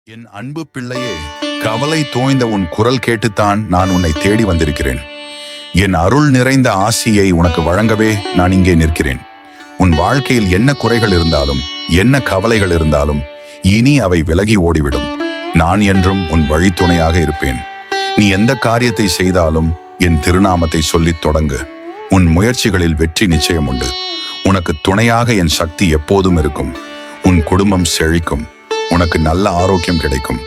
என் அன்பு பிள்ளையே, கவலை தோய்ந்த உன் குரல் கேட்டுத்தான் நான் உன்னை தேடி வந்திருக்கிறேன். என் அருள் நிறைந்த ஆசியை உனக்கு வழங்கவே நான் இங்கே நிற்கிறேன். உன் வாழ்க்கையில் என்ன குறைகள் இருந்தாலும், என்ன கவலைகள் இருந்தாலும், இனி அவை விலகி ஓடிவிடும். நான் என்றும் உன் வழித்துணையாக இருப்பேன். நீ எந்த காரியத்தை செய்தாலும் என் திருநாமத்தை சொல்லித் தொடங்கு. உன் முயற்சிகளில் வெற்றி நிச்சயம் உண்டு. உனக்கு துணையாக என் சக்தி எப்போதும் இருக்கும். உன் குடும்பம் செழிக்கும். உனக்கு நல்ல ஆரோக்கியம் கிடைக்கும்.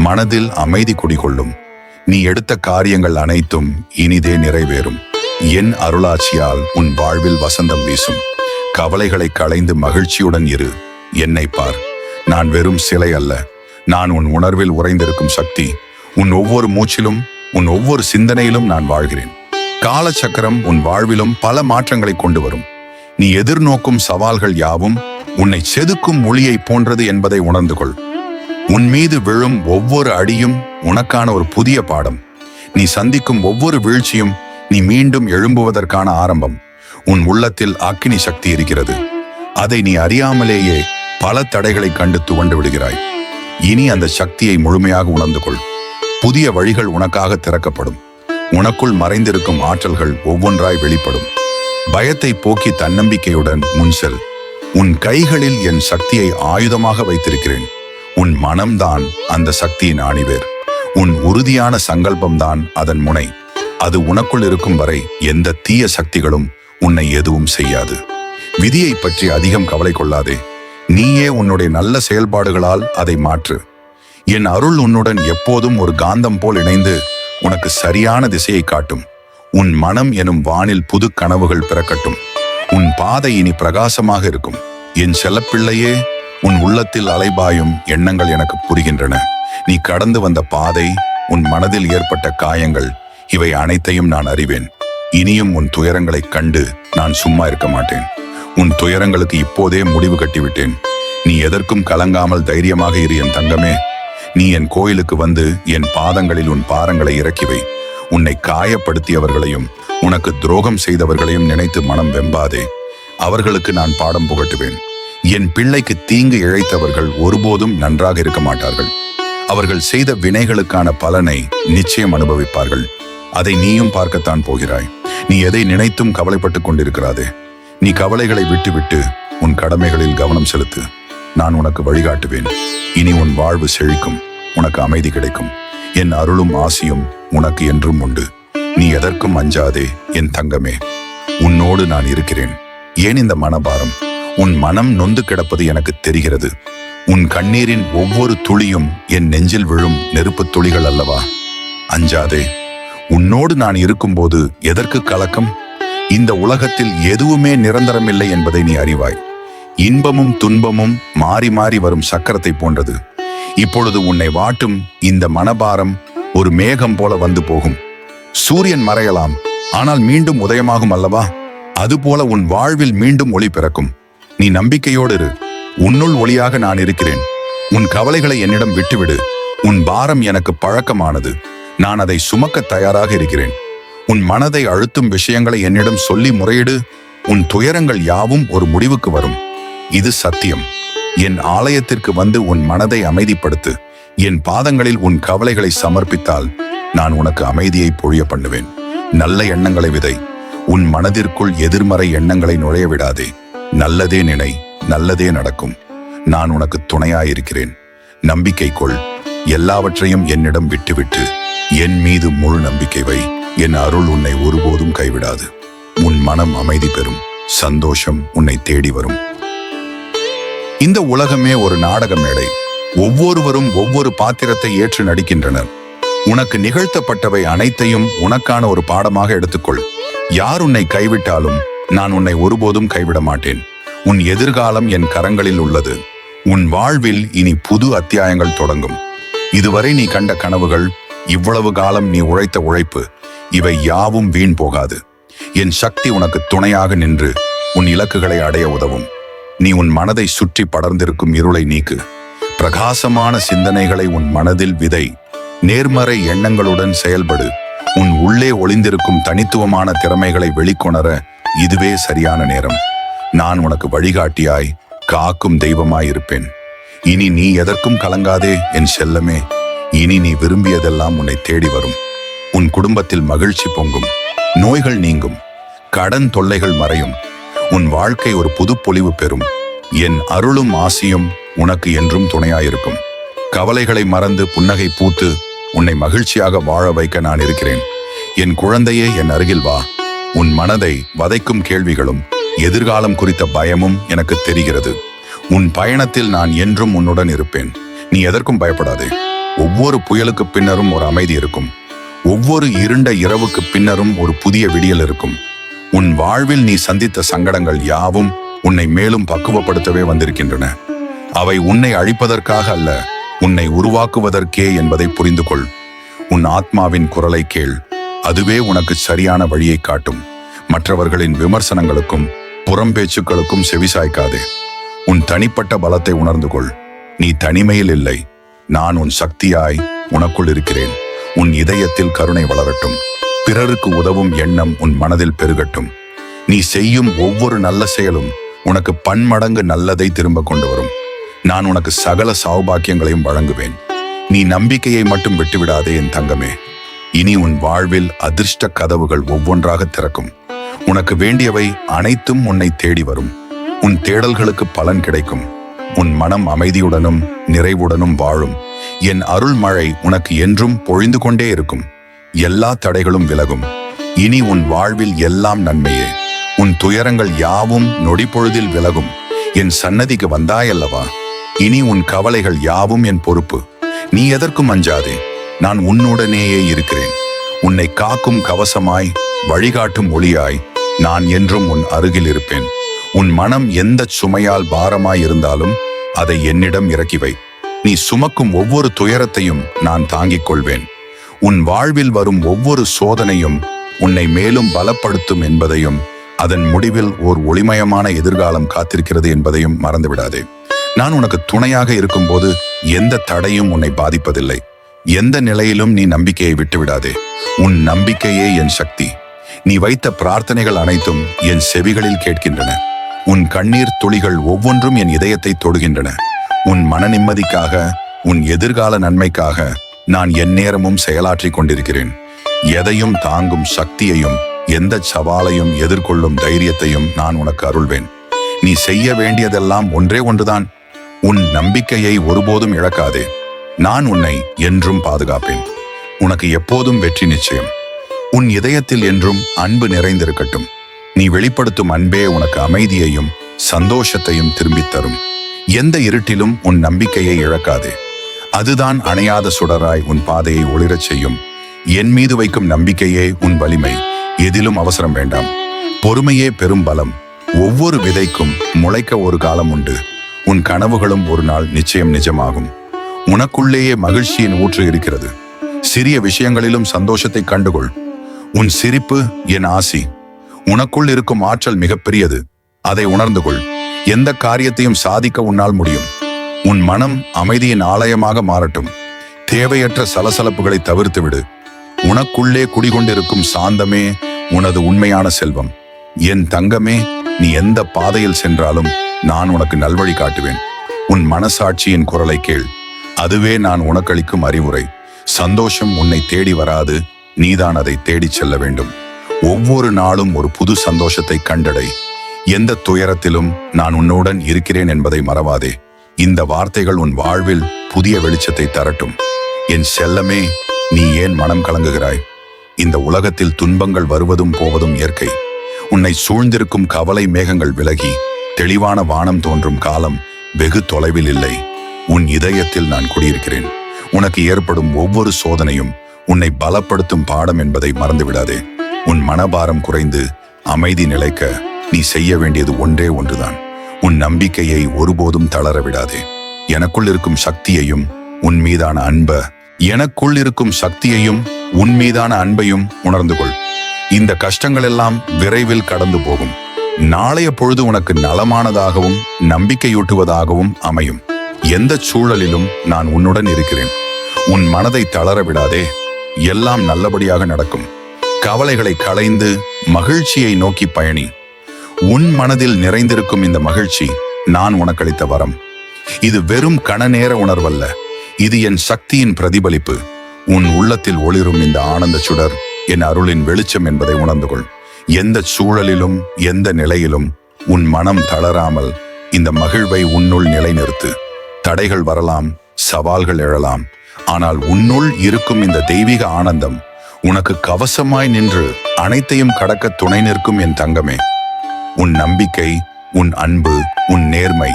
மனதில் அமைதி குடிகொள்ளும். நீ எடுத்த காரியங்கள் அனைத்தும் இனிதே நிறைவேறும். என் அருளாட்சியால் உன் வாழ்வில் வசந்தம் வீசும். கவலைகளை களைந்து மகிழ்ச்சியுடன் இரு. என்னை பார். நான் வெறும் சிலை அல்ல. நான் உன் உணர்வில் உறைந்திருக்கும் சக்தி. உன் ஒவ்வொரு மூச்சிலும், உன் ஒவ்வொரு சிந்தனையிலும் நான் வாழ்கிறேன். காலச்சக்கரம் உன் வாழ்விலும் பல மாற்றங்களை கொண்டு வரும். நீ எதிர்நோக்கும் சவால்கள் யாவும் உன்னை செதுக்கும் ஒளியை போன்றது என்பதை உணர்ந்து கொள். உன் மீது விழும் ஒவ்வொரு அடியும் உனக்கான ஒரு புதிய பாடம். நீ சந்திக்கும் ஒவ்வொரு வீழ்ச்சியும் நீ மீண்டும் எழும்புவதற்கான ஆரம்பம். உன் உள்ளத்தில் அக்கினி சக்தி இருக்கிறது. அதை நீ அறியாமலேயே பல தடைகளை கண்டு துவண்டு விடுகிறாய். இனி அந்த சக்தியை முழுமையாக உணர்ந்து கொள். புதிய வழிகள் உனக்காக திறக்கப்படும். உனக்குள் மறைந்திருக்கும் ஆற்றல்கள் ஒவ்வொன்றாய் வெளிப்படும். பயத்தை போக்கி தன்னம்பிக்கையுடன் முன்செல். உன் கைகளில் என் சக்தியை ஆயுதமாக வைத்திருக்கிறேன். உன் மனம்தான் அந்த சக்தியின் ஆணிவேர். உன் உறுதியான சங்கல்பம்தான் அதன் முனை. அது உனக்குள் இருக்கும் வரை எந்த தீய சக்திகளும் உன்னை எதுவும் செய்யாது. விதியை பற்றி அதிகம் கவலை கொள்ளாதே. நீயே உன்னுடைய நல்ல செயல்பாடுகளால் அதை மாற்று. என் அருள் உன்னுடன் எப்போதும் ஒரு காந்தம் போல் இணைந்து உனக்கு சரியான திசையை காட்டும். உன் மனம் எனும் வானில் புது கனவுகள் பிறக்கட்டும். உன் பாதை இனி பிரகாசமாக இருக்கும். என் செல்லப்பிள்ளையே, உன் உள்ளத்தில் அலைபாயும் எண்ணங்கள் எனக்கு புரிகின்றன. நீ கடந்து வந்த பாதை, உன் மனதில் ஏற்பட்ட காயங்கள், இவை அனைத்தையும் நான் அறிவேன். இனியும் உன் துயரங்களைக் கண்டு நான் சும்மா இருக்க மாட்டேன். உன் துயரங்களுக்கு இப்போதே முடிவு கட்டிவிட்டேன். நீ எதற்கும் கலங்காமல் தைரியமாக இரு என் தங்கமே. நீ என் கோயிலுக்கு வந்து என் பாதங்களில் உன் பாரங்களை இறக்கி வை. உன்னை காயப்படுத்தியவர்களையும் உனக்கு துரோகம் செய்தவர்களையும் நினைத்து மனம் வெம்பாதே. அவர்களுக்கு நான் பாடம் புகட்டுவேன். என் பிள்ளைக்கு தீங்கு இழைத்தவர்கள் ஒருபோதும் நன்றாக இருக்க மாட்டார்கள். அவர்கள் செய்த வினைகளுக்கான பலனை நிச்சயம் அனுபவிப்பார்கள். அதை நீயும் பார்க்கத்தான் போகிறாய். நீ எதை நினைத்தும் கவலைப்பட்டுக் கொண்டிருக்கிறாதே. நீ கவலைகளை விட்டுவிட்டு உன் கடமைகளில் கவனம் செலுத்து. நான் உனக்கு வழிகாட்டுவேன். இனி உன் வாழ்வு செழிக்கும். உனக்கு அமைதி கிடைக்கும். என் அருளும் ஆசியும் உனக்கு என்றும் உண்டு. நீ எதற்கும் அஞ்சாதே என் தங்கமே. உன்னோடு நான் இருக்கிறேன். ஏன் இந்த மனபாரம்? உன் மனம் நொந்து கிடப்பது எனக்கு தெரிகிறது. உன் கண்ணீரின் ஒவ்வொரு துளியும் என் நெஞ்சில் விழும் நெருப்பு துளிகள் அல்லவா? அஞ்சாதே. உன்னோடு நான் இருக்கும்போது எதற்கு கலக்கம்? இந்த உலகத்தில் எதுவுமே நிரந்தரமில்லை என்பதை நீ அறிவாய். இன்பமும் துன்பமும் மாறி மாறி வரும் சக்கரத்தை போன்றது. இப்பொழுது உன்னை வாட்டும் இந்த மனபாரம் ஒரு மேகம் போல வந்து போகும். சூரியன் மறையலாம், ஆனால் மீண்டும் உதயமாகும் அல்லவா? அதுபோல உன் வாழ்வில் மீண்டும் ஒளி பிறக்கும். நீ நம்பிக்கையோடு இரு. உன்னுள் ஒளியாக நான் இருக்கிறேன். உன் கவலைகளை என்னிடம் விட்டுவிடு. உன் பாரம் எனக்கு பழக்கமானது. நான் அதை சுமக்க தயாராக இருக்கிறேன். உன் மனதை அழுத்தும் விஷயங்களை என்னிடம் சொல்லி முறையிடு. உன் துயரங்கள் யாவும் ஒரு முடிவுக்கு வரும். இது சத்தியம். என் ஆலயத்திற்கு வந்து உன் மனதை அமைதிப்படுத்து. என் பாதங்களில் உன் கவலைகளை சமர்ப்பித்தால் நான் உனக்கு அமைதியை பொழிய பண்ணுவேன். நல்ல எண்ணங்களை விதை. உன் மனதிற்குள் எதிர்மறை எண்ணங்களை நுழைய விடாதே. நல்லதே நினை, நல்லதே நடக்கும். நான் உனக்கு துணையாயிருக்கிறேன். நம்பிக்கை கொள். எல்லாவற்றையும் என்னிடம் விட்டுவிட்டு என் மீது முழு நம்பிக்கை வை. என் அருள் உன்னை ஒருபோதும் கைவிடாது. உன் மனம் அமைதி பெறும். சந்தோஷம் உன்னை தேடி வரும். இந்த உலகமே ஒரு நாடக மேடை. ஒவ்வொருவரும் ஒவ்வொரு பாத்திரத்தை ஏற்று நடிக்கின்றனர். உனக்கு நிகழ்த்தப்பட்டவை அனைத்தையும் உனக்கான ஒரு பாடமாக எடுத்துக்கொள். யார் உன்னை கைவிட்டாலும் நான் உன்னை ஒருபோதும் கைவிட மாட்டேன். உன் எதிர்காலம் என் கரங்களில் உள்ளது. உன் வாழ்வில் இனி புது அத்தியாயங்கள் தொடங்கும். இதுவரை நீ கண்ட கனவுகள், இவ்வளவு காலம் நீ உழைத்த உழைப்பு, இவை யாவும் வீண் போகாது. என் சக்தி உனக்கு துணையாக நின்று உன் இலக்குகளை அடைய உதவும். நீ உன் மனதை சுற்றி படர்ந்திருக்கும் இருளை நீக்கு. பிரகாசமான சிந்தனைகளை உன் மனதில் விதை. நேர்மறை எண்ணங்களுடன் செயல்படு. உன் உள்ளே ஒளிந்திருக்கும் தனித்துவமான திறமைகளை வெளிக்கொணர இதுவே சரியான நேரம். நான் உனக்கு வழிகாட்டியாய், காக்கும் தெய்வமாயிருப்பேன். இனி நீ எதற்கும் கலங்காதே என் செல்லமே. இனி நீ விரும்பியதெல்லாம் உன்னை தேடி வரும். உன் குடும்பத்தில் மகிழ்ச்சி பொங்கும், நோய்கள் நீங்கும், கடன் தொல்லைகள் மறையும், உன் வாழ்க்கை ஒரு புது பொலிவு பெறும். என் அருளும் ஆசியும் உனக்கு என்றும் துணையாயிருக்கும். கவலைகளை மறந்து புன்னகை பூத்து உன்னை மகிழ்ச்சியாக வாழ வைக்க நான் இருக்கிறேன். என் குழந்தையே, என் அருகில் வா. உன் மனதை வதைக்கும் கேள்விகளும் எதிர்காலம் குறித்த பயமும் எனக்கு தெரிகிறது. உன் பயணத்தில் நான் என்றும் உன்னுடன் இருப்பேன். நீ எதற்கும் பயப்படாதே. ஒவ்வொரு புயலுக்கு பின்னரும் ஒரு அமைதி இருக்கும். ஒவ்வொரு இருண்ட இரவுக்கு பின்னரும் ஒரு புதிய விடியல் இருக்கும். உன் வாழ்வில் நீ சந்தித்த சங்கடங்கள் யாவும் உன்னை மேலும் பக்குவப்படுத்தவே வந்திருக்கின்றன. அவை உன்னை அழிப்பதற்காக அல்ல, உன்னை உருவாக்குவதற்கே என்பதை புரிந்து கொள். உன் ஆத்மாவின் குரலை கேள். அதுவே உனக்கு சரியான வழியை காட்டும். மற்றவர்களின் விமர்சனங்களுக்கும் புறம்பேச்சுக்களுக்கும் செவிசாய்க்காதே. உன் தனிப்பட்ட பலத்தை உணர்ந்து கொள். நீ தனிமையில் இல்லை. நான் உன் சக்தியாய் உனக்குள் இருக்கிறேன். உன் இதயத்தில் கருணை வளரட்டும். பிறருக்கு உதவும் எண்ணம் உன் மனதில் பெருகட்டும். நீ செய்யும் ஒவ்வொரு நல்ல செயலும் உனக்கு பன்மடங்கு நல்லதை திரும்ப கொண்டு வரும். நான் உனக்கு சகல சௌபாக்கியங்களையும் வழங்குவேன். நீ நம்பிக்கையை மட்டும் விட்டுவிடாதே என் தங்கமே. இனி உன் வாழ்வில் அதிர்ஷ்ட கதவுகள் ஒவ்வொன்றாக திறக்கும். உனக்கு வேண்டியவை அனைத்தும் உன்னை தேடி வரும். உன் தேடல்களுக்கு பலன் கிடைக்கும். உன் மனம் அமைதியுடனும் நிறைவுடனும் வாழும். என் அருள் மழை உனக்கு என்றும் பொழிந்து கொண்டே இருக்கும். எல்லா தடைகளும் விலகும். இனி உன் வாழ்வில் எல்லாம் நன்மையே. உன் துயரங்கள் யாவும் நொடிப்பொழுதில் விலகும். என் சன்னதிக்கு வந்தாயல்லவா? இனி உன் கவலைகள் யாவும் என் பொறுப்பு. நீ எதற்கும் அஞ்சாதே. நான் உன்னுடனேயே இருக்கிறேன். உன்னை காக்கும் கவசமாய், வழிகாட்டும் ஒளியாய் நான் என்றும் உன் அருகில் இருப்பேன். உன் மனம் எந்த சுமையால் பாரமாய் இருந்தாலும் அதை என்னிடம் இறக்கி வை. நீ சுமக்கும் ஒவ்வொரு துயரத்தையும் நான் தாங்கிக் கொள்வேன். உன் வாழ்வில் வரும் ஒவ்வொரு சோதனையும் உன்னை மேலும் பலப்படுத்தும் என்பதையும், அதன் முடிவில் ஓர் ஒளிமயமான எதிர்காலம் காத்திருக்கிறது என்பதையும் மறந்துவிடாதே. நான் உனக்கு துணையாக இருக்கும்போது எந்த தடையும் உன்னை பாதிப்பதில்லை. எந்த நிலையிலும் நீ நம்பிக்கையை விட்டுவிடாதே. உன் நம்பிக்கையே என் சக்தி. நீ வைத்த பிரார்த்தனைகள் அனைத்தும் என் செவிகளில் கேட்கின்றன. உன் கண்ணீர் துளிகள் ஒவ்வொன்றும் என் இதயத்தை தொடுகின்றன. உன் மன நிம்மதிக்காக, உன் எதிர்கால நன்மைக்காக நான் எந்நேரமும் செயலாற்றிக் கொண்டிருக்கிறேன். எதையும் தாங்கும் சக்தியையும் எந்த சவாலையும் எதிர்கொள்ளும் தைரியத்தையும் நான் உனக்கு அருள்வேன். நீ செய்ய வேண்டியதெல்லாம் ஒன்றே ஒன்றுதான். உன் நம்பிக்கையை ஒருபோதும் இழக்காதே. நான் உன்னை என்றும் பாதுகாப்பேன். உனக்கு எப்போதும் வெற்றி நிச்சயம். உன் இதயத்தில் என்றும் அன்பு நிறைந்திருக்கட்டும். நீ வெளிப்படுத்தும் அன்பே உனக்கு அமைதியையும் சந்தோஷத்தையும் திரும்பித் தரும். எந்த இருட்டிலும் உன் நம்பிக்கையை இழக்காதே. அதுதான் அணையாத சுடராய் உன் பாதையை ஒளிரச் செய்யும். என் மீது வைக்கும் நம்பிக்கையே உன் வலிமை. எதிலும் அவசரம் வேண்டாம். பொறுமையே பெரும் பலம். ஒவ்வொரு விதைக்கும் முளைக்க ஒரு காலம் உண்டு. உன் கனவுகளும் ஒரு நாள் நிச்சயம் நிஜமாகும். உனக்குள்ளேயே மகிழ்ச்சியின் ஊற்று இருக்கிறது. சிறிய விஷயங்களிலும் சந்தோஷத்தை கண்டுகொள். உன் சிரிப்பு என் ஆசி. உனக்குள் இருக்கும் ஆற்றல் மிகப்பெரியது. அதை உணர்ந்து கொள். எந்த காரியத்தையும் சாதிக்க உன்னால் முடியும். உன் மனம் அமைதியின் ஆலயமாக மாறட்டும். தேவையற்ற சலசலப்புகளை தவிர்த்துவிடு. உனக்குள்ளே குடிகொண்டிருக்கும் சாந்தமே உனது உண்மையான செல்வம். என் தங்கமே, நீ எந்த பாதையில் சென்றாலும் நான் உனக்கு நல்வழி காட்டுவேன். உன் மனசாட்சியின் குரலை கேள். அதுவே நான் உனக்களிக்கும் அறிவுரை. சந்தோஷம் உன்னை தேடி வராது, நீதான் அதை தேடிச் செல்ல வேண்டும். ஒவ்வொரு நாளும் ஒரு புது சந்தோஷத்தை கண்டடை. எந்த துயரத்திலும் நான் உன்னுடன் இருக்கிறேன் என்பதை மறவாதே. இந்த வார்த்தைகள் உன் வாழ்வில் புதிய வெளிச்சத்தை தரட்டும். என் செல்லமே, நீ ஏன் மனம் கலங்குகிறாய்? இந்த உலகத்தில் துன்பங்கள் வருவதும் போவதும் இயற்கை. உன்னை சூழ்ந்திருக்கும் கவலை மேகங்கள் விலகி தெளிவான வானம் தோன்றும் காலம் வெகு தொலைவில் இல்லை. உன் இதயத்தில் நான் குடியிருக்கிறேன். உனக்கு ஏற்படும் ஒவ்வொரு சோதனையும் உன்னை பலப்படுத்தும் பாடம் என்பதை மறந்துவிடாதே. உன் மனபாரம் குறைந்து அமைதி நிலைக்க நீ செய்ய வேண்டியது ஒன்றே ஒன்றுதான். உன் நம்பிக்கையை ஒருபோதும் தளர விடாதே. எனக்குள் இருக்கும் சக்தியையும் உன் மீதான உன் மீதான அன்பையும் உணர்ந்து கொள். இந்த கஷ்டங்கள் எல்லாம் விரைவில் கடந்து போகும். நாளைய பொழுது உனக்கு நலமானதாகவும் நம்பிக்கையூட்டுவதாகவும் அமையும். எந்த சூழலிலும் நான் உன்னுடன் இருக்கிறேன். உன் மனதை தளர விடாதே. எல்லாம் நல்லபடியாக நடக்கும். கவலைகளை களைந்து மகிழ்ச்சியை நோக்கி பயணி. உன் மனதில் நிறைந்திருக்கும் இந்த மகிழ்ச்சி நான் உனக்களித்த வரம். இது வெறும் கணநேர உணர்வல்ல, இது என் சக்தியின் பிரதிபலிப்பு. உன் உள்ளத்தில் ஒளிரும் இந்த ஆனந்த சுடர் என் அருளின் வெளிச்சம் என்பதை உணர்ந்து கொள். எந்த சூழலிலும் எந்த நிலையிலும் உன் மனம் தளராமல் இந்த மகிழ்வை உன்னுள் நிலைநிறுத்து. தடைகள் வரலாம், சவால்கள் எழலாம், ஆனால் உன்னுள் இருக்கும் இந்த தெய்வீக ஆனந்தம் உனக்கு கவசமாய் நின்று அனைத்தையும் கடக்க துணை நிற்கும் என் தங்கமே. உன் நம்பிக்கை, உன் அன்பு, உன் நேர்மை,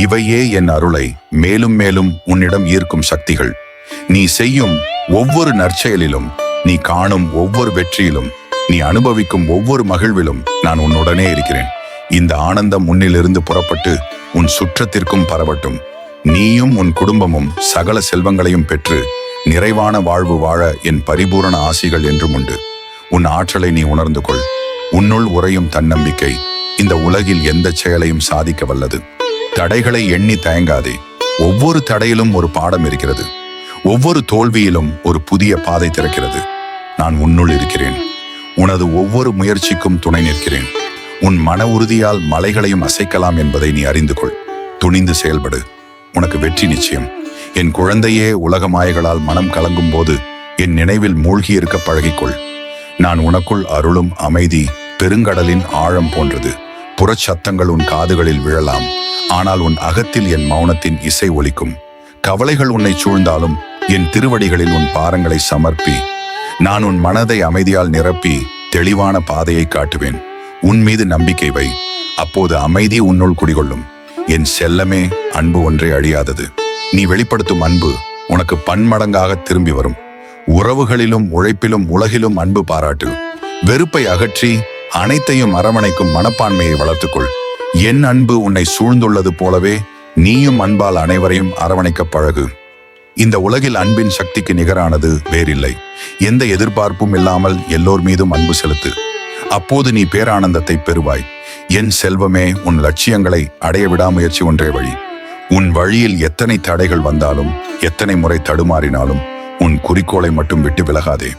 இவையே என் அருளை மேலும் மேலும் உன்னிடம் ஈர்க்கும் சக்திகள். நீ செய்யும் ஒவ்வொரு நற்செயலிலும், நீ காணும் ஒவ்வொரு வெற்றியிலும், நீ அனுபவிக்கும் ஒவ்வொரு மகிழ்விலும் நான் உன்னுடனே இருக்கிறேன். இந்த ஆனந்தம் உன்னிலிருந்து புறப்பட்டு உன் சுற்றத்திற்கும் பரவட்டும். நீயும் உன் குடும்பமும் சகல செல்வங்களையும் பெற்று நிறைவான வாழ்வு வாழ என் பரிபூரண ஆசிகள் என்றும் உண்டு. உன் ஆற்றலை நீ உணர்ந்து கொள். உன்னுள் உறையும் தன்னம்பிக்கை இந்த உலகில் எந்த செயலையும் சாதிக்க வல்லது. தடைகளை எண்ணி தயங்காதே. ஒவ்வொரு தடையிலும் ஒரு பாடம் இருக்கிறது. ஒவ்வொரு தோல்வியிலும் ஒரு புதிய பாதை திறக்கிறது. நான் உன்னுள் இருக்கிறேன். உனது ஒவ்வொரு முயற்சிக்கும் துணை நிற்கிறேன். உன் மன உறுதியால் மலைகளையும் அசைக்கலாம் என்பதை நீ அறிந்து கொள். துணிந்து செயல்படு. உனக்கு வெற்றி நிச்சயம். என் குழந்தையே, உலக மாயைகளால் மனம் கலங்கும் போது என் நினைவில் மூழ்கி இருக்க பழகிக்கொள். நான் உனக்குள் அருளும் அமைதி பெருங்கடலின் ஆழம் போன்றது. புறச்சத்தங்கள் உன் காதுகளில் விழலாம், ஆனால் உன் அகத்தில் என் மௌனத்தின் இசை ஒலிக்கும். கவலைகள் உன்னை சூழ்ந்தாலும் என் திருவடிகளில் உன் பாரங்களை சமர்ப்பி. நான் உன் மனதை அமைதியால் நிரப்பி தெளிவான பாதையை காட்டுவேன். உன் மீது நம்பிக்கை வை. அப்போது அமைதி உன்னுள் குடிகொள்ளும். என் செல்லமே, அன்பு ஒன்றே அழியாதது. நீ வெளிப்படுத்தும் அன்பு உனக்கு பன்மடங்காக திரும்பி வரும். உறவுகளிலும் உழைப்பிலும் உலகிலும் அன்பு பாராட்டு. வெறுப்பை அகற்றி அனைத்தையும் அரவணைக்கும் மனப்பான்மையை வளர்த்துக்கொள். என் அன்பு உன்னை சூழ்ந்துள்ளது போலவே நீயும் அன்பால் அனைவரையும் அரவணைக்க பழகு. இந்த உலகில் அன்பின் சக்திக்கு நிகரானது வேறில்லை. எந்த எதிர்பார்ப்பும் இல்லாமல் எல்லோர் மீதும் அன்பு செலுத்து. அப்போது நீ பேரானந்தத்தை பெறுவாய். என் செல்வமே, உன் லட்சியங்களை அடைய விடாமுயற்சி ஒன்றே வழி. உன் வழியில் எத்தனை தடைகள் வந்தாலும், எத்தனை முறை தடுமாறினாலும் உன் குறிக்கோளை மட்டும் விட்டு விலகாதே.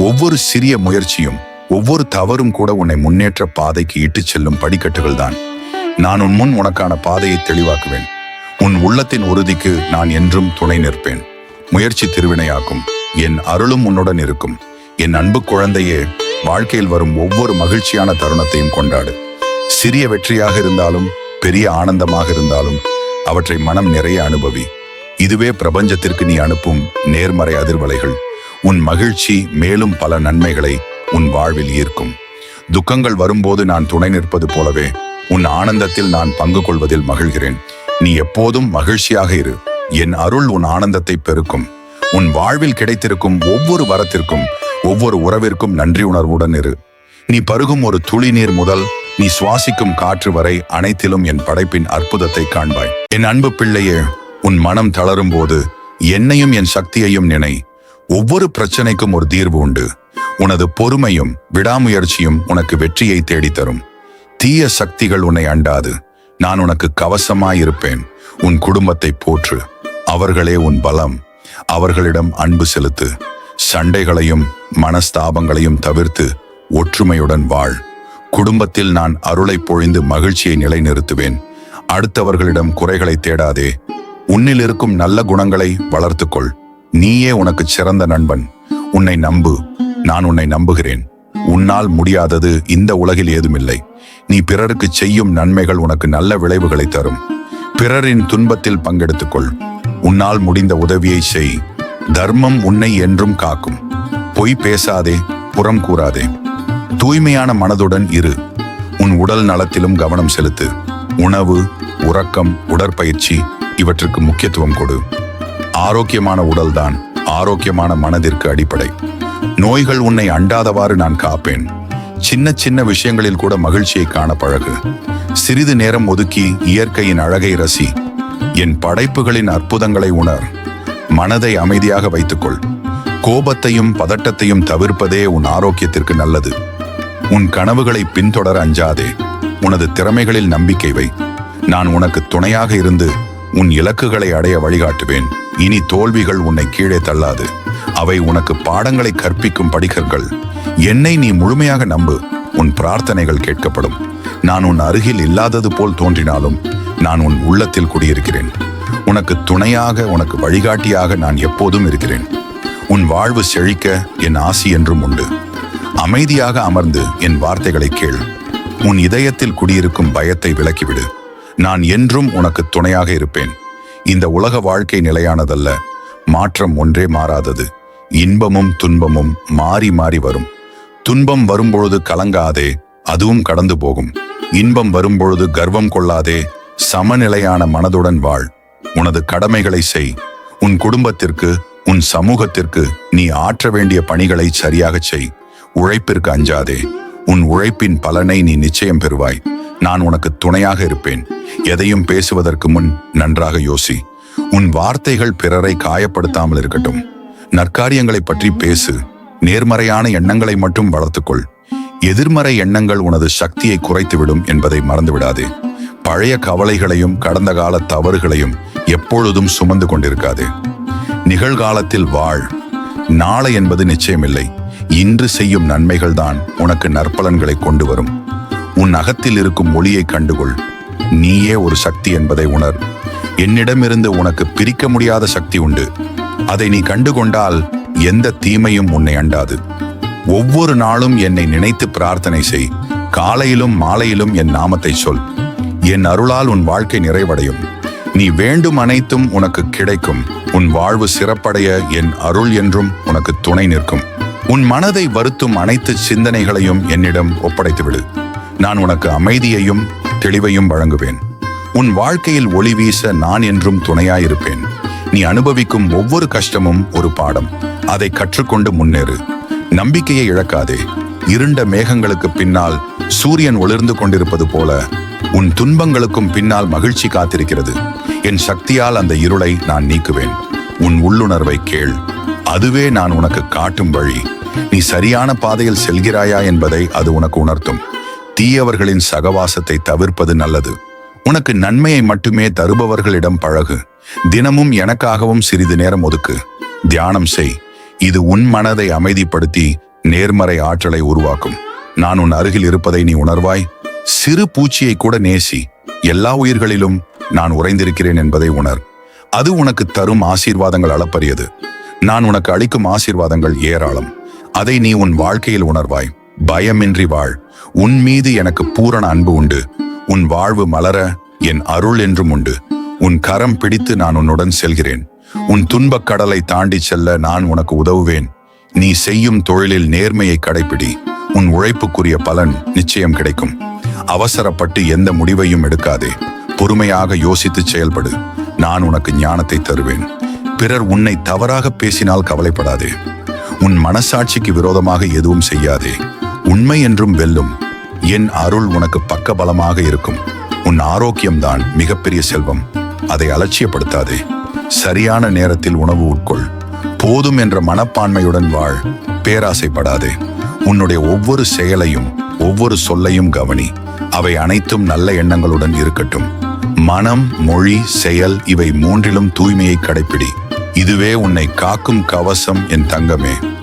ஒவ்வொரு சிறிய முயற்சியும், ஒவ்வொரு தவறும் கூட உன்னை முன்னேற்ற பாதைக்கு இட்டுச் செல்லும் படிக்கட்டுகள் தான். நான் உன் முன் உனக்கான பாதையை தெளிவாக்குவேன். உன் உள்ளத்தின் உறுதிக்கு நான் என்றும் துணை நிற்பேன். முயற்சி திருவினையாக்கும். என் அருளும் உன்னுடன் இருக்கும். என் அன்பு குழந்தையே, வாழ்க்கையில் வரும் ஒவ்வொரு மகிழ்ச்சியான தருணத்தையும் கொண்டாடு. சிறிய வெற்றியாக இருந்தாலும் பெரிய ஆனந்தமாக இருந்தாலும் அவற்றை மனம் நிறைய அனுபவி. இதுவே பிரபஞ்சத்திற்கு நீ அனுப்பும் நேர்மறை அதிர்வலைகள். உன் மகிழ்ச்சி மேலும் பல நன்மைகளை உன் வாழ்வில் ஈர்க்கும். துக்கங்கள் வரும்போது நான் துணை நிற்பது போலவே உன் ஆனந்தத்தில் நான் பங்கு கொள்வதில் மகிழ்கிறேன். நீ எப்போதும் மகிழ்ச்சியாக இரு. என் அருள் உன் ஆனந்தத்தை பெருக்கும். உன் வாழ்வில் கிடைத்திருக்கும் ஒவ்வொரு வரத்திற்கும், ஒவ்வொரு உறவிற்கும் நன்றி உணர்வுடன் இரு. நீ பருகும் ஒரு துளி நீர் முதல் நீ சுவாசிக்கும் காற்று வரை அனைத்திலும் என் படைப்பின் அற்புதத்தை காண்பாய். என் அன்பு பிள்ளையே, உன் மனம் தளரும் போது என்னையும் என் சக்தியையும் நினை. ஒவ்வொரு பிரச்சனைக்கும் ஒரு தீர்வு உண்டு. உனது பொறுமையும் விடாமுயற்சியும் உனக்கு வெற்றியை தேடித்தரும். தீய சக்திகள் உன்னை அண்டாது. நான் உனக்கு கவசமாயிருப்பேன். உன் குடும்பத்தை போற்று. அவர்களே உன் பலம். அவர்களிடம் அன்பு செலுத்து. சண்டைகளையும் மனஸ்தாபங்களையும் தவிர்த்து ஒற்றுமையுடன் வாழ். குடும்பத்தில் நான் அருளை பொழிந்து மகிழ்ச்சியை நிலைநிறுத்துவேன். அடுத்தவர்களிடம் குறைகளை தேடாதே. உன்னில் இருக்கும் நல்ல குணங்களை வளர்த்துக்கொள். நீயே உனக்கு சிறந்த நண்பன். உன்னை நம்பு. நான் உன்னை நம்புகிறேன். உன்னால் முடியாதது இந்த உலகில் ஏதுமில்லை. நீ பிறருக்கு செய்யும் நன்மைகள் உனக்கு நல்ல விளைவுகளை தரும். பிறரின் துன்பத்தில் பங்கெடுத்துக்கொள். உன்னால் முடிந்த உதவியை செய். தர்மம் உன்னை என்றும் காக்கும். பொய் பேசாதே, புறம் கூறாதே. தூய்மையான மனதுடன் இரு. உன் உடல் நலத்திலும் கவனம் செலுத்து. உணவு, உறக்கம், உடற்பயிற்சி இவற்றுக்கு முக்கியத்துவம் கொடு. ஆரோக்கியமான உடல்தான் ஆரோக்கியமான மனதிற்கு அடிப்படை. நோய்கள் உன்னை அண்டாதவாறு நான் காப்பேன். சின்ன சின்ன விஷயங்களில் கூட மகிழ்ச்சியை காண பழகு. சிறிது நேரம் ஒதுக்கி இயற்கையின் அழகை ரசி. என் படைப்புகளின் அற்புதங்களை உணர். மனதை அமைதியாக வைத்துக்கொள். கோபத்தையும் பதட்டத்தையும் தவிர்ப்பதே உன் ஆரோக்கியத்திற்கு நல்லது. உன் கனவுகளை பின்தொடர அஞ்சாதே. உனது திறமைகளில் நம்பிக்கை வை. நான் உனக்கு துணையாக இருந்து உன் இலக்குகளை அடைய வழிகாட்டுவேன். இனி தோல்விகள் உன்னை கீழே தள்ளாது. அவை உனக்கு பாடங்களை கற்பிக்கும் படிக்கற்கள். என்னை நீ முழுமையாக நம்பு. உன் பிரார்த்தனைகள் கேட்கப்படும். நான் உன் அருகில் இல்லாதது போல் தோன்றினாலும் நான் உன் உள்ளத்தில் குடியிருக்கிறேன். உனக்கு துணையாக, உனக்கு வழிகாட்டியாக நான் எப்போதும் இருக்கிறேன். உன் வாழ்வு செழிக்க என் ஆசி என்றும் உண்டு. அமைதியாக அமர்ந்து என் வார்த்தைகளை கேள். உன் இதயத்தில் குடியிருக்கும் பயத்தை விலக்கிவிடு. நான் என்றும் உனக்கு துணையாக இருப்பேன். இந்த உலக வாழ்க்கை நிலையானதல்ல, மாற்றம் ஒன்றே மாறாதது. இன்பமும் துன்பமும் மாறி மாறி வரும். துன்பம் வரும்பொழுது கலங்காதே, அதுவும் கடந்து போகும். இன்பம் வரும்பொழுது கர்வம் கொள்ளாதே, சமநிலையான மனதுடன் வாழ். உனது கடமைகளை செய். உன் குடும்பத்திற்கு, உன் சமூகத்திற்கு நீ ஆற்ற வேண்டிய பணிகளை சரியாகச் செய். உழைப்பிற்கு அஞ்சாதே. உன் உழைப்பின் பலனை நீ நிச்சயம் பெறுவாய். நான் உனக்கு துணையாக இருப்பேன். எதையும் பேசுவதற்கு முன் நன்றாக யோசி. உன் வார்த்தைகள் பிறரை காயப்படுத்தாமல் இருக்கட்டும். நற்காரியங்களை பற்றி பேசு. நேர்மறையான எண்ணங்களை மட்டும் வளர்த்துக்கொள். எதிர்மறை எண்ணங்கள் உனது சக்தியை குறைத்துவிடும் என்பதை மறந்துவிடாதே. பழைய கவலைகளையும் கடந்த கால தவறுகளையும் எப்பொழுதும் சுமந்து கொண்டிருக்காதே. நிகழ்காலத்தில் வாழ். நாளை என்பது நிச்சயமில்லை. இன்று செய்யும் நன்மைகள் தான் உனக்கு நற்பலன்களை கொண்டு வரும். உன் அகத்தில் இருக்கும் ஒளியை கண்டுகொள். நீயே ஒரு சக்தி என்பதை உணர். என்னிடமிருந்து உனக்கு பிரிக்க முடியாத சக்தி உண்டு. அதை நீ கண்டுகொண்டால் எந்த தீமையும் உன்னை அண்டாது. ஒவ்வொரு நாளும் என்னை நினைத்து பிரார்த்தனை செய். காலையிலும் மாலையிலும் என் நாமத்தை சொல். என் அருளால் உன் வாழ்க்கை நிறைவடையும். நீ வேண்டும் அனைத்தும் உனக்கு கிடைக்கும். உன் வாழ்வு சிறப்படைய என் அருள் என்றும் உனக்கு துணை நிற்கும். உன் மனதை வருத்தும் அனைத்து சிந்தனைகளையும் என்னிடம் ஒப்படைத்துவிடு. நான் உனக்கு அமைதியையும் தெளிவையும் வழங்குவேன். உன் வாழ்க்கையில் ஒளி வீச நான் என்றும் துணையாயிருப்பேன். நீ அனுபவிக்கும் ஒவ்வொரு கஷ்டமும் ஒரு பாடம். அதை கற்றுக்கொண்டு முன்னேறு. நம்பிக்கையை இழக்காதே. இருண்ட மேகங்களுக்கு பின்னால் சூரியன் ஒளிர்ந்து கொண்டிருப்பது போல உன் துன்பங்களுக்கும் பின்னால் மகிழ்ச்சி காத்திருக்கிறது. என் சக்தியால் அந்த இருளை நான் நீக்குவேன். உன் உள்ளுணர்வை கேள். அதுவே நான் உனக்கு காட்டும் வழி. நீ சரியான பாதையில் செல்கிறாயா என்பதை அது உனக்கு உணர்த்தும். தீயவர்களின் சகவாசத்தை தவிர்ப்பது நல்லது. உனக்கு நன்மையை மட்டுமே தருபவர்களிடம் பழகு. தினமும் எனக்காகவும் சிறிது நேரம் ஒதுக்கு. தியானம் செய். இது உன் மனதை அமைதிப்படுத்தி நேர்மறை ஆற்றலை உருவாக்கும். நான் உன் அருகில் இருப்பதை நீ உணர்வாய். சிறு பூச்சியை கூட நேசி. எல்லா உயிர்களிலும் நான் உறைந்திருக்கிறேன் என்பதை உணர். அது உனக்கு தரும் ஆசீர்வாதங்கள் அளப்பரியது. நான் உனக்கு அளிக்கும் ஆசீர்வாதங்கள் ஏராளம். அதை நீ உன் வாழ்க்கையில் உணர்வாய். பயமின்றி வாழ். உன் மீது எனக்கு பூரண அன்பு உண்டு. உன் வாழ்வு மலர என் அருள் என்றும் உண்டு. உன் கரம் பிடித்து நான் உன்னுடன் செல்கிறேன். உன் துன்பக் கடலை தாண்டி செல்ல நான் உனக்கு உதவுவேன். நீ செய்யும் தொழிலில் நேர்மையை கடைப்பிடி. உன் உழைப்புக்குரிய பலன் நிச்சயம் கிடைக்கும். அவசரப்பட்டு எந்த முடிவையும் எடுக்காதே. பொறுமையாக யோசித்து செயல்படு. நான் உனக்கு ஞானத்தை தருவேன். பிறர் உன்னை தவறாக பேசினால் கவலைப்படாதே. உன் மனசாட்சிக்கு விரோதமாக எதுவும் செய்யாதே. உண்மை என்றும் வெல்லும். என் அருள் உனக்கு பக்கபலமாக இருக்கும். உன் ஆரோக்கியம்தான் மிகப்பெரிய செல்வம். அதை அலட்சியப்படுத்தாதே. சரியான நேரத்தில் உணவு உட்கொள். போதும் என்ற மனப்பான்மையுடன் வாழ். பேராசைப்படாதே. உன்னுடைய ஒவ்வொரு செயலையும் ஒவ்வொரு சொல்லையும் கவனி. அவை அனைத்தும் நல்ல எண்ணங்களுடன் இருக்கட்டும். மனம், மொழி, செயல் இவை மூன்றிலும் தூய்மையை கடைப்பிடி. இதுவே உன்னை காக்கும் கவசம் என் தங்கமே.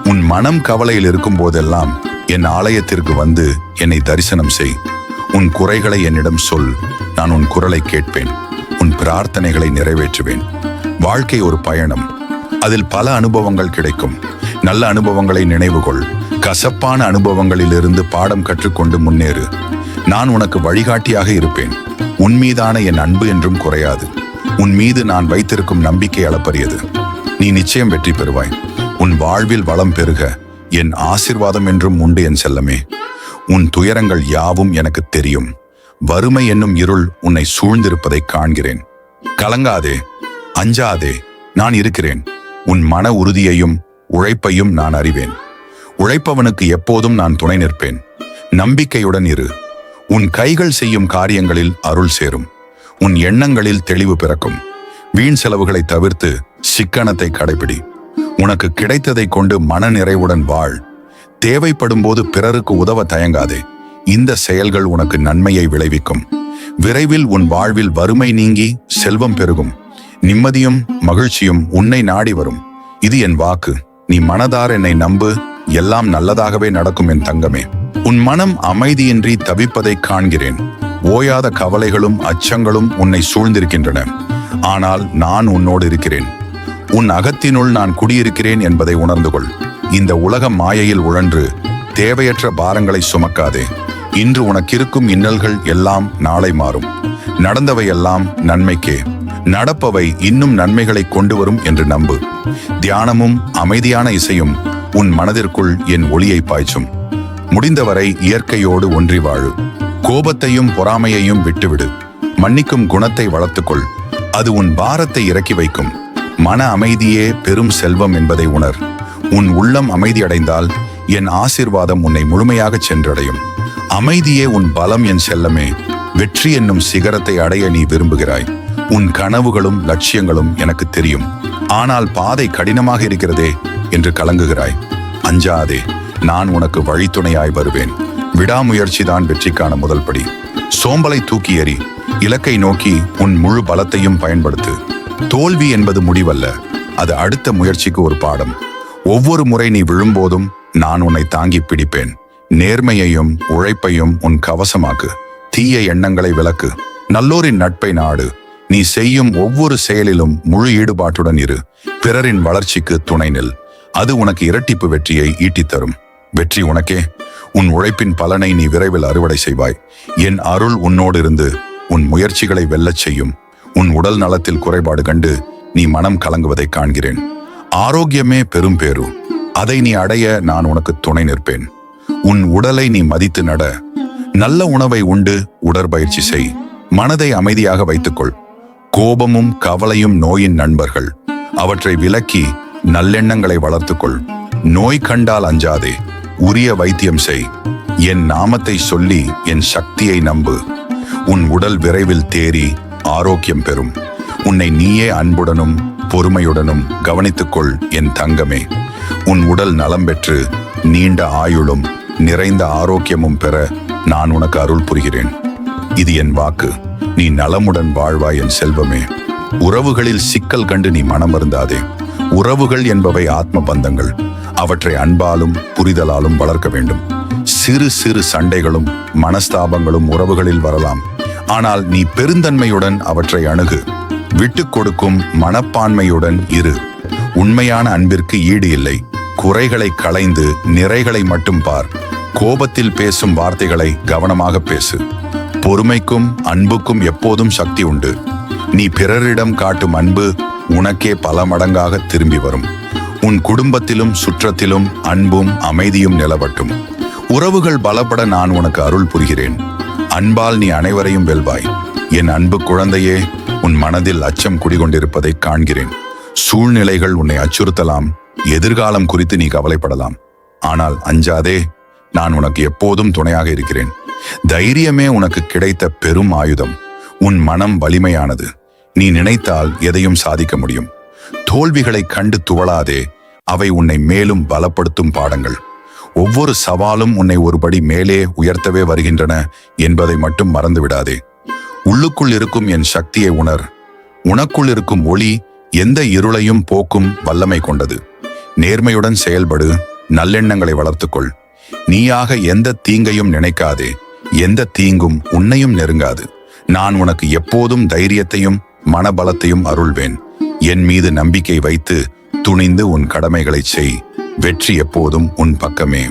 உன் மனம் கவலையில் இருக்கும் போதெல்லாம் என் ஆலயத்திற்கு வந்து என்னை தரிசனம் செய். உன் குறைகளை என்னிடம் சொல். நான் உன் குரலை கேட்பேன். உன் பிரார்த்தனைகளை நிறைவேற்றுவேன். வாழ்க்கை ஒரு பயணம். அதில் பல அனுபவங்கள் கிடைக்கும். நல்ல அனுபவங்களை நினைவுகொள். கசப்பான அனுபவங்களிலிருந்து பாடம் கற்றுக்கொண்டு முன்னேறு. நான் உனக்கு வழிகாட்டியாக இருப்பேன். உன் மீதான என் அன்பு என்றும் குறையாது. உன் மீது நான் வைத்திருக்கும் நம்பிக்கை அளப்பரியது. நீ நிச்சயம் வெற்றி பெறுவாய். உன் வாழ்வில் வளம் பெருக என் ஆசீர்வாதம் என்றும் உண்டு என் செல்லமே. உன் துயரங்கள் யாவும் எனக்கு தெரியும். வறுமை என்னும் இருள் உன்னை சூழ்ந்திருப்பதை காண்கிறேன். கலங்காதே, அஞ்சாதே, நான் இருக்கிறேன். உன் மன உறுதியையும் உழைப்பையும் நான் அறிவேன். உழைப்பவனுக்கு எப்போதும் நான் துணை நிற்பேன். நம்பிக்கையுடன் இரு. உன் கைகள் செய்யும் காரியங்களில் அருள் சேரும். உன் எண்ணங்களில் தெளிவு பிறக்கும். வீண் செலவுகளை தவிர்த்து சிக்கனத்தை கடைபிடி. உனக்கு கிடைத்ததை கொண்டு மன நிறைவுடன் வாழ். தேவைப்படும் போது பிறருக்கு உதவ தயங்காதே. இந்த செயல்கள் உனக்கு நன்மையை விளைவிக்கும். விரைவில் உன் வாழ்வில் வறுமை நீங்கி செல்வம் பெருகும். நிம்மதியும் மகிழ்ச்சியும் உன்னை நாடி வரும். இது என் வாக்கு. நீ மனதார் என்னை நம்பு. எல்லாம் நல்லதாகவே நடக்கும் என் தங்கமே. உன் மனம் அமைதியின்றி தவிப்பதை காண்கிறேன். ஓயாத கவலைகளும் அச்சங்களும் உன்னை சூழ்ந்திருக்கின்றன. ஆனால் நான் உன்னோடு இருக்கிறேன். உன் அகத்தினுள் நான் குடியிருக்கிறேன் என்பதை உணர்ந்து கொள். இந்த உலக மாயையில் உழன்று தேவையற்ற பாரங்களை சுமக்காதே. இன்று உனக்கிருக்கும் இன்னல்கள் எல்லாம் நாளை மாறும். நடந்தவையெல்லாம் நன்மைக்கே, நடப்பவை இன்னும் நன்மைகளை கொண்டு வரும் என்று நம்பு. தியானமும் அமைதியான இசையும் உன் மனதிற்குள் என் ஒளியை பாய்ச்சும். முடிந்தவரை இயற்கையோடு ஒன்றி வாழு. கோபத்தையும் பொறாமையையும் விட்டுவிடு. மன்னிக்கும் குணத்தை வளர்த்துக்கொள். அது உன் பாரத்தை இறக்கி வைக்கும். மன அமைதியே பெரும் செல்வம் என்பதை உணர். உன் உள்ளம் அமைதியடைந்தால் என் ஆசீர்வாதம் உன்னை முழுமையாக சென்றடையும். அமைதியே உன் பலம் என் செல்லமே. வெற்றி என்னும் சிகரத்தை அடைய நீ விரும்புகிறாய். உன் கனவுகளும் லட்சியங்களும் எனக்கு தெரியும். ஆனால் பாதை கடினமாக இருக்கிறதே என்று கலங்குகிறாய். அஞ்சாதே, நான் உனக்கு வழித்துணையாய் வருவேன். விடாமுயற்சிதான் வெற்றிக்கான முதல் படி. சோம்பலை தூக்கி எறி. இலக்கை நோக்கி உன் முழு பலத்தையும் பயன்படுத்து. தோல்வி என்பது முடிவல்ல, அது அடுத்த முயற்சிக்கு ஒரு பாடம். ஒவ்வொரு முறை நீ விழும்போதும் நான் உன்னை தாங்கி பிடிப்பேன். நேர்மையையும் உழைப்பையும் உன் கவசமாக்கு. தீய எண்ணங்களை விலக்கு. நல்லோரின் நட்பை நாடு. நீ செய்யும் ஒவ்வொரு செயலிலும் முழு ஈடுபாட்டுடன் இரு. பிறரின் வளர்ச்சிக்கு துணை நில். அது உனக்கு இரட்டிப்பு வெற்றியை ஈட்டித்தரும். வெற்றி உனக்கே. உன் உழைப்பின் பலனை நீ விரைவில் அறுவடை செய்வாய். என் அருள் உன்னோடு இருந்து உன் முயற்சிகளை வெல்லச் செய்யும். உன் உடல் நலத்தில் குறைபாடு கண்டு நீ மனம் கலங்குவதை காண்கிறேன். ஆரோக்கியமே பெரும் பேரு. அதை நீ அடைய நான் உனக்கு துணை நிற்பேன். உன் உடலை நீ மதித்து நட. நல்ல உணவை உண்டு உடற்பயிற்சி செய். மனதை அமைதியாக வைத்துக்கொள். கோபமும் கவலையும் நோயின் நண்பர்கள். அவற்றை விலக்கி நல்லெண்ணங்களை வளர்த்துக்கொள். நோய் கண்டால் அஞ்சாதே, உரிய வைத்தியம் செய். என் நாமத்தை சொல்லி என் சக்தியை நம்பு. உன் உடல் விரைவில் தேறி ஆரோக்கியம் பெறும். உன்னை நீயே அன்புடனும் பொறுமையுடனும் கவனித்துக்கொள் என் தங்கமே. உன் உடல் நலம் பெற்று நீண்ட ஆயுளும் நிறைந்த ஆரோக்கியமும் பெற நான் உனக்கு அருள் புரிகிறேன். இது என் வாக்கு. நீ நலமுடன் வாழ்வாய் என் செல்வமே. உறவுகளில் சிக்கல் கண்டு நீ மனம் வருந்தாதே. உறவுகள் என்பவை ஆத்ம பந்தங்கள். அவற்றை அன்பாலும் புரிதலாலும் வளர்க்க வேண்டும். சிறு சிறு சண்டைகளும் மனஸ்தாபங்களும் உறவுகளில் வரலாம். ஆனால் நீ பெருந்தன்மையுடன் அவற்றை அணுகு. விட்டு கொடுக்கும் மனப்பான்மையுடன் இரு. உண்மையான அன்பிற்கு ஈடு இல்லை. குறைகளை களைந்து நிறைகளை மட்டும் பார். கோபத்தில் பேசும் வார்த்தைகளை கவனமாக பேசு. பொறுமைக்கும் அன்புக்கும் எப்போதும் சக்தி உண்டு. நீ பிறரிடம் காட்டும் அன்பு உனக்கே பல மடங்காக திரும்பி வரும். உன் குடும்பத்திலும் சுற்றத்திலும் அன்பும் அமைதியும் நிலவட்டும். உறவுகள் பலப்பட நான் உனக்கு அருள் புரிகிறேன். அன்பால் நீ அனைவரையும் வெல்வாய். என் அன்பு குழந்தையே, உன் மனதில் அச்சம் குடிகொண்டிருப்பதை காண்கிறேன். சூழ்நிலைகள் உன்னை அச்சுறுத்தலாம். எதிர்காலம் குறித்து நீ கவலைப்படலாம். ஆனால் அஞ்சாதே, நான் உனக்கு எப்போதும் துணையாக இருக்கிறேன். தைரியமே உனக்கு கிடைத்த பெரும் ஆயுதம். உன் மனம் வலிமையானது. நீ நினைத்தால் எதையும் சாதிக்க முடியும். தோல்விகளை கண்டு துவளாதே. அவை உன்னை மேலும் பலப்படுத்தும் பாடங்கள். ஒவ்வொரு சவாலும் உன்னை ஒருபடி மேலே உயர்த்தவே வருகின்றன என்பதை மட்டும் மறந்து விடாதே. உள்ளுக்குள் இருக்கும் என் சக்தியை உணர். உனக்குள் இருக்கும் ஒளி எந்த இருளையும் போக்கும் வல்லமை கொண்டது. நேர்மையுடன் செயல்படு. நல்லெண்ணங்களை வளர்த்துக்கொள். நீயாக எந்த தீங்கையும் நினைக்காதே. எந்த தீங்கும் உன்னையும் நெருங்காது. நான் உனக்கு எப்போதும் தைரியத்தையும் மனபலத்தையும் அருள்வேன். என் மீது நம்பிக்கை வைத்து துணிந்து உன் கடமைகளை செய். வெற்றி எப்போதும் உன் பக்கமே.